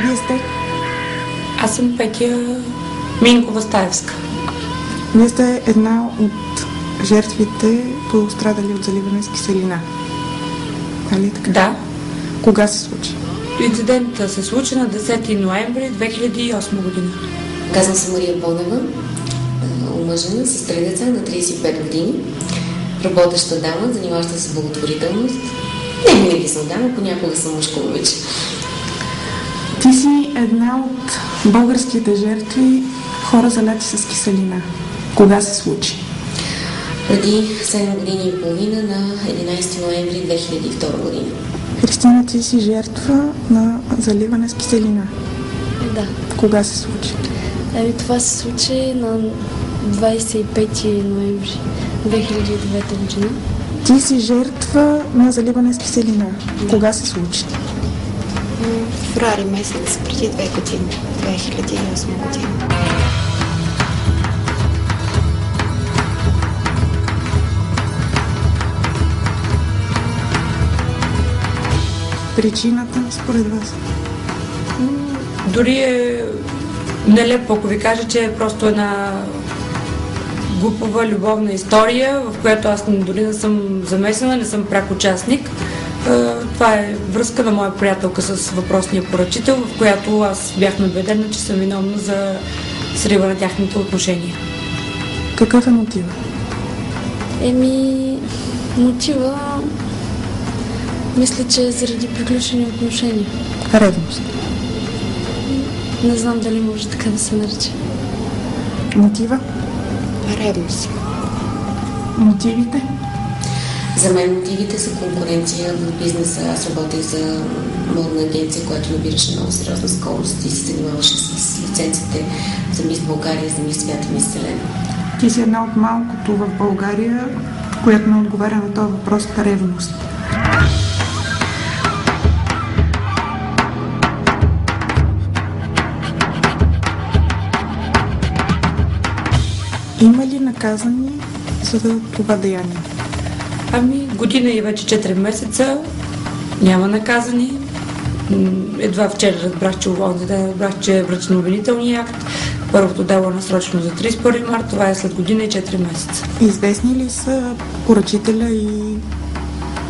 Вие сте? Аз съм Петя Минкова-Стаевска. Вие сте една от жертвите, пострадали от заливане с киселина. Нали така? Да. Кога се случи? Инцидентът се случи на 10 ноември 2008 година. Казвам се Мария Бонева, омъжена с 3 деца на 35 години, работеща дама, занимаваща се с благотворителност. Не винаги съм дама, понякога съм мъжко момиче. Ти си една от българските жертви хора заляти с киселина. Кога се случи? Преди 7 години и половина на 11 ноември 2002 година. Христина, ти си жертва на заливане с киселина. Да. Кога се случи? Това се случи на 25 ноември 2009 година. Ти си жертва на заливане с киселина. Да. Кога се случи? Февруари месец, преди 2 години, 2008 година. Причината според вас? Дори е нелепо, ако ви кажа, че е просто една глупава любовна история, в която аз дори не съм замесена, не съм пряк участник. Това е връзка на моя приятелка с въпросния поръчител, в която аз бях набедена, че съм виновна за срива на тяхните отношения. Какъв е мотива? Мотива мисля, че е заради приключени отношения. Ревност. Не знам дали може така да се нарече. Мотива? Ревност. Мотивите? За мен мотивите са конкуренция в бизнеса. Аз работех за модна агенция, която набираше много сериозна скорост и се занимаваше с лицензите за Мис България, за Мис Свят и Мис Вселена. Ти си една от малкото в България, която не отговаря на този въпрос – ревност. Има ли наказани за това деяние? Година и вече 4 месеца няма наказани. Едва вчера разбрах, че е връчен обвинителния акт. Първото дело е насрочено за 31 марта, това е след година и 4 месеца. Известни ли са поръчителя и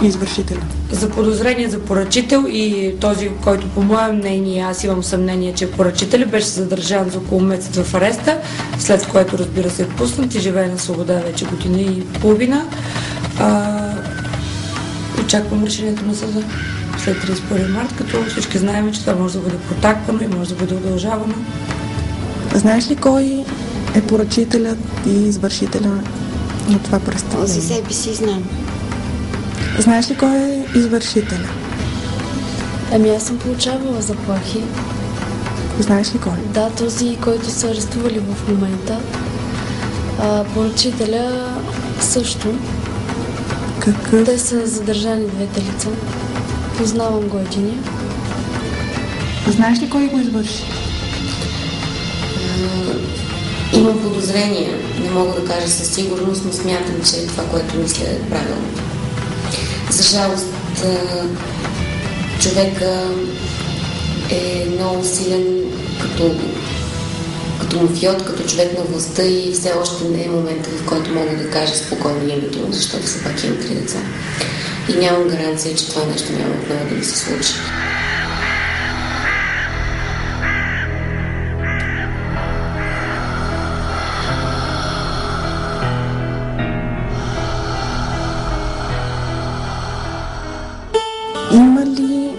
извършителя? За подозрение за поръчител и този, който по мое мнение, аз имам съмнение, че поръчителят беше задържан за около месец в ареста, след което, разбира се, е пуснат и живее на свобода вече година и половина. Очаквам решението на съда след 31 март, като всички знаем, че това може да бъде протаквано и може да бъде удължавано. Знаеш ли кой е поръчителят и извършителя на това престъпление? За себе си знам. Знаеш ли кой е извършителя? Аз съм получавала заплахи. Знаеш ли кой? Да, този, който са арестували в момента. Поръчителя също. Какъв? Те са задържани двете лица. Познавам го единия. Знаеш ли кой го извърши? Имам подозрение, не мога да кажа със сигурност, но смятам, че това, което мисля, е правилно. За жалост, човека е много силен като мафиот, като човек на властта и все още не е момента, в който мога да кажа спокойно името му, защото все пак имам 3 деца. И нямам гаранция, че това нещо няма отново да ми се случи. Има ли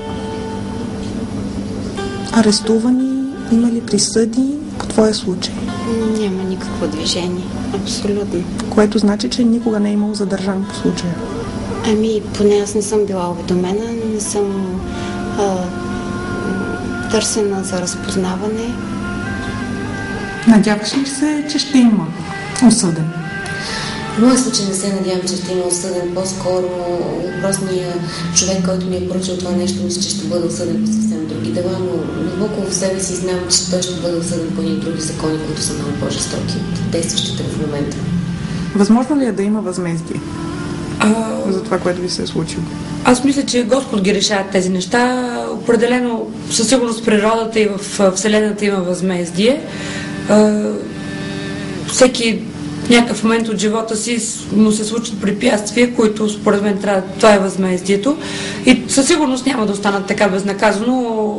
арестувани, има ли присъди по твоя случай? Няма никакво движение. Абсолютно. Което значи, че никога не е имал задържан по случая. Поне аз не съм била уведомена, не съм търсена за разпознаване. Надяваш ли се, че ще има осъден? В моя случай не се надявам, че ще има осъден. По-скоро въпросният човек, който ми е поръчал това нещо, мисля, че ще бъде осъден по съвсем други дела, но дълбоко в себе си знам, че той ще бъде осъден по едни други закони, които са много по-жестоки от действащите в момента. Възможно ли е да има възмездие? за това, което ви се е случило? Аз мисля, че Господ ги решава тези неща. Определено, със сигурност природата и в Вселената има възмездие. Всеки в някакъв момент от живота си му се случат препятствия, които според мен това е възмездието. И със сигурност няма да останат така безнаказано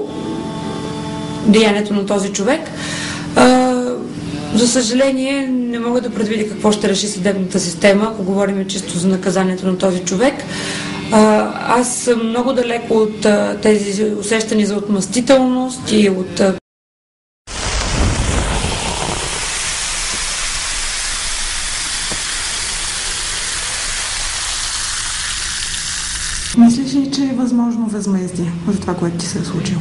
деянието на този човек. За съжаление, не мога да предвидя какво ще реши съдебната система, ако говорим чисто за наказанието на този човек. Аз съм много далеко от тези усещания за отмъстителност и от... Мислиш ли, че е възможно възмездие за това, което ти се е случило?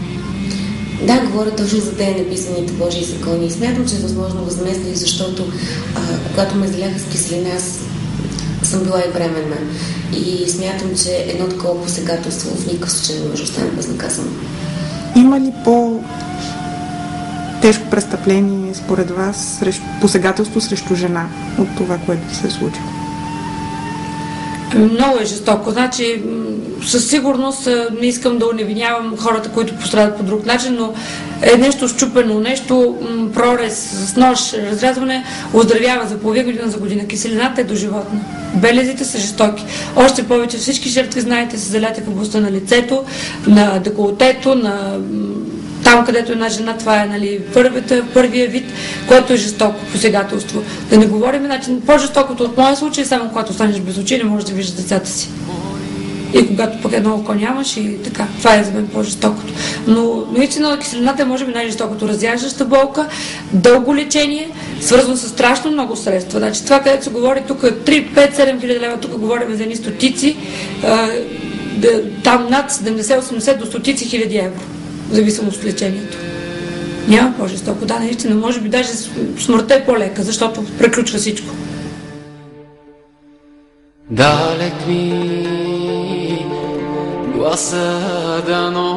Да, говоря точно за тези написаните Божии закони. И смятам, че е възможно възмездие, защото когато ме заляха с киселина, аз съм била и бременна. И смятам, че едно такова посегателство в никакъв случай не може да остане безнаказано. Има ли по-тежко престъпление според вас посегателство срещу жена от това, което се е случило? Много е жестоко. Значи, със сигурност не искам да уневинявам хората, които пострадат по друг начин, но е нещо счупено, нещо прорез с нож, разрязване, оздравява за половина година, за година. Киселината е доживотна. Белезите са жестоки. Още повече всички жертви, знаете, са заляти в областта на лицето, на деколтето, на там, където една жена, това е, нали, първия вид, който е жестоко посегателство. Да не говорим, значи, по-жестокото от моя случай, само когато останеш без очи, не можеш да виждаш децата си. И когато пък едно око нямаш и така. Това е за мен по-жестокото. Но наистина киселината е може би най-жестокото. Разяждаща болка, дълго лечение, свързано с страшно много средства. Значи това, където се говори тук 3, 5, 7 хиляди лева, тук говорим за едни стотици, там над 70-80 до стотици хиляди евро. В зависимост от лечението. Няма по-жестоко. Да, наистина, може би даже смъртта е по-лека, защото преключва всичко. Далек ми гласа да носи.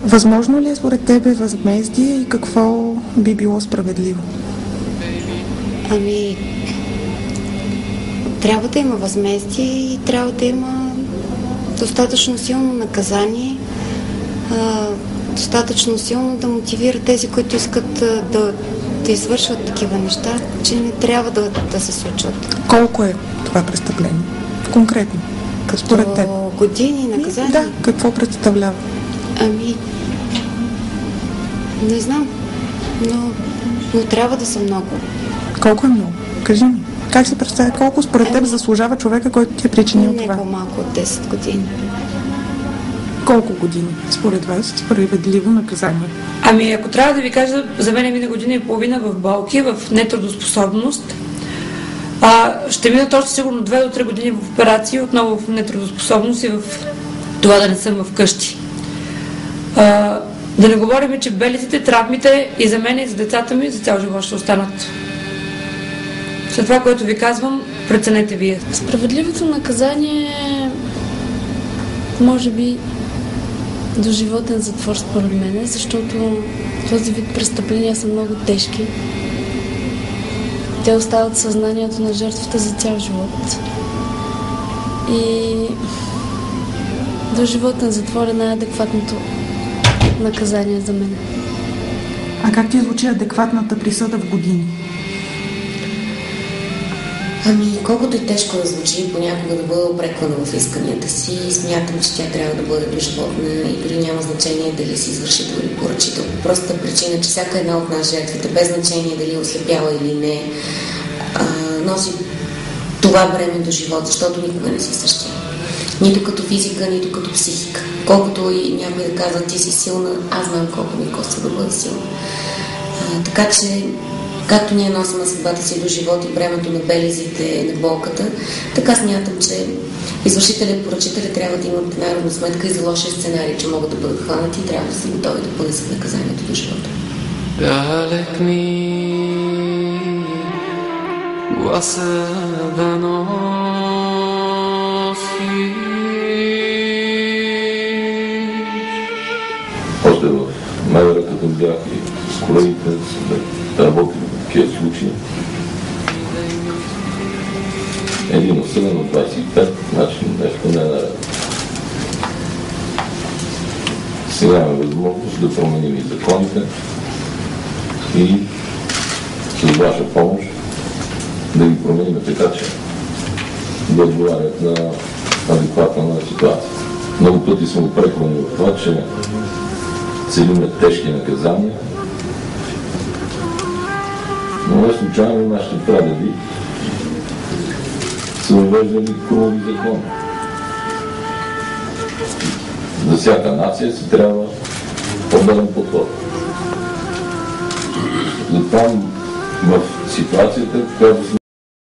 Възможно ли е според тебе възмездие и какво би било справедливо? Ами, трябва да има възмездие и трябва да има достатъчно силно наказание, достатъчно силно да мотивира тези, които искат да извършват такива неща, че не трябва да се случват. Колко е това престъпление? Конкретно, според теб? Години наказание? Да, какво представлява? Ами, не знам, но трябва да са много. Колко е много? Кажи ми. Как се представя? Колко според теб заслужава човека, който ти е причинил това? Не по-малко от 10 години. Колко години според вас справедливо наказание? Ами, ако трябва да ви кажа, за мен мина година и половина в болки, в нетрудоспособност. Ще минат още сигурно 2 до 3 години в операции, отново в нетрудоспособност и в това да не съм вкъщи. Да не говорим, че белезите, травмите и за мен, и за децата ми за цял живот ще останат. След това, което ви казвам, преценете вие. Справедливото наказание е, може би, доживотен затвор според мен, защото този вид престъпления са много тежки. Те остават в съзнанието на жертвата за цял живот. И доживотен затвор е най-адекватното наказание за мен. А как ти звучи адекватната присъда в години? Ами, колкото и тежко да звучи, понякога да бъда опреквана в исканията си, смятам, че тя трябва да бъде доживотна и дори няма значение дали си извършител или поръчител. Простата причина, че всяка една от нас жертвите, без значение дали е ослепяла или не, носи това време до живот, защото никога не си същия. Нито като физика, нито като психика. Колкото и някой да казва, ти си силна, аз знам колко ми коства да бъда силна. Така че, както ние носим съдбата си до живот и бремето на белезите, на болката, така смятам, че извършителят и поръчителят трябва да имат една равносметка и за лошия сценарий, че могат да бъдат хванати и трябва да са готови да понесат наказанието до живота. Далек ми гласа да носи. Още в МВР, като бях и с колегите, да работим в такива случаи. Един осъден от 25, значи нещо не е наред. Сега имаме възможност да променим и законите и с ваша помощ да ги променим така, че да отговарят на адекватна на ситуация. Много пъти сме упреквани в това, че целиме тежки наказания, но не случайно нашите прадеди са въвеждали кровни закони. За всяка нация си трябва по-дълен подход. Затова в ситуацията, в която сме